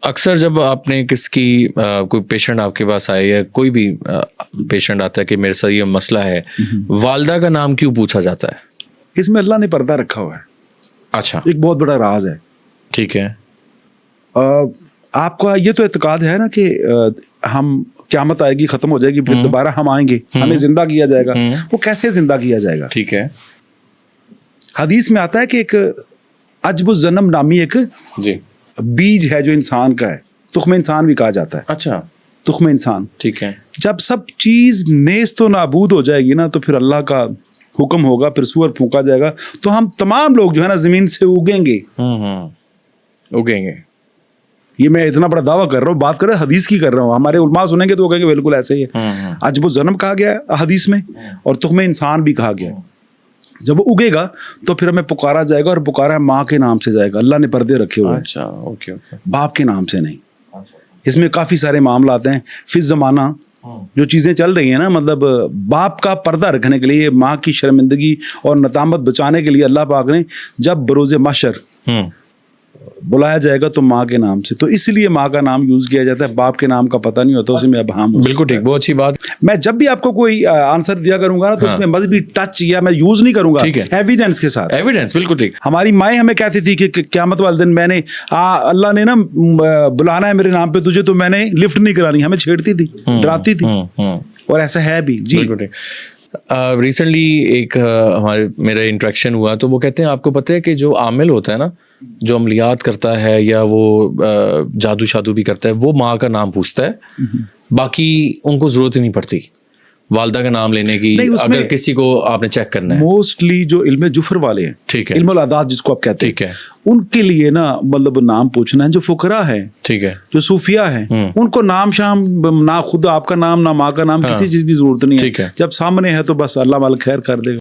اکثر جب آپ نے کس کی کوئی پیشنٹ آپ کے پاس آئے یا کوئی بھی پیشنٹ آتا ہے کہ میرے ساتھ یہ مسئلہ ہے, والدہ کا نام کیوں پوچھا جاتا ہے؟ اس میں اللہ نے پردہ رکھا ہوا ہے. اچھا, ایک بہت بڑا راز ہے. ٹھیک ہے. آپ کا یہ تو اعتقاد ہے نا کہ ہم قیامت آئے گی, ختم ہو جائے گی, پھر دوبارہ ہم آئیں گے, ہمیں زندہ کیا جائے گا. وہ کیسے زندہ کیا جائے گا؟ ٹھیک ہے. حدیث میں آتا ہے کہ ایک عجب الذنب نامی ایک جی بیج ہے جو انسان کا ہے, تخم انسان بھی کہا جاتا ہے. اچھا, تخم انسان. ٹھیک ہے. جب سب چیز نیست و نابود ہو جائے گی نا تو پھر اللہ کا حکم ہوگا, پھر سور پھونکا جائے گا, تو ہم تمام لوگ جو ہے نا زمین سے اگیں گے. اگیں گے. یہ میں اتنا بڑا دعویٰ کر رہا ہوں, بات کر رہا ہوں حدیث کی کر رہا ہوں. ہمارے علماء سنیں گے تو وہ کہیں گے بالکل ایسے ہی ہے. عجب الذنب کہا گیا ہے حدیث میں, اور تخم انسان بھی کہا گیا ہے. جب وہ اگے گا تو پھر ہمیں پکارا جائے گا, اور پکارا ماں کے نام سے جائے گا. اللہ نے پردے رکھے ہوئے. اچھا, اوکے اوکے. باپ کے نام سے نہیں. اس میں کافی سارے معاملات ہیں. فی زمانہ جو چیزیں چل رہی ہیں نا, مطلب باپ کا پردہ رکھنے کے لیے, ماں کی شرمندگی اور ندامت بچانے کے لیے اللہ پاک نے جب بروز محشر بلایا جائے گا تو ماں کے نام سے, تو اس لیے ماں کا نام یوز کیا جاتا ہے. باپ کے نام کا پتہ نہیں ہوتا, اسی میں ابہام. بالکل ٹھیک, بہت اچھی بات. میں جب بھی آپ کو کوئی آنسر دیا کروں گا نا تو اس میں مذہبی ٹچ یا میں یوز نہیں کروں گا, ایویڈنس کے ساتھ. ایویڈنس, بالکل ٹھیک. ہماری مائیں ہمیں کہتی تھی کہ قیامت والے دن میں نے اللہ نے نا بلانا ہے میرے نام پہ تجھے, تو میں نے لفٹ نہیں کرانی. ہمیں چھیڑتی تھی, ڈراتی تھی, اور ایسا ہے بھی. جی بالکل ٹھیک. ریسنٹلی ایک میرا انٹریکشن ہوا, تو وہ کہتے ہیں آپ کو پتہ ہے کہ جو عامل ہوتا ہے نا, جو عملیات کرتا ہے یا وہ جادو شادو بھی کرتا ہے, وہ ماں کا نام پوچھتا ہے. باقی ان کو ضرورت ہی نہیں پڑتی والدہ کا نام لینے کی, اگر کسی کو آپ نے چیک کرنا ہے. موسٹلی جو علم جفر والے ہیں, ٹھیک ہے, علم العادات جس کو آپ کہتے ہیں, ٹھیک ہے, ان کے لیے نا مطلب نام پوچھنا ہے. جو فقراء ہے, ٹھیک ہے, جو صوفیاء ہیں, ان کو نام شام نہ خود آپ کا نام نہ ماں کا نام, کسی چیز کی ضرورت نہیں ہے. جب سامنے ہے تو بس اللہ مال خیر کر دے گا.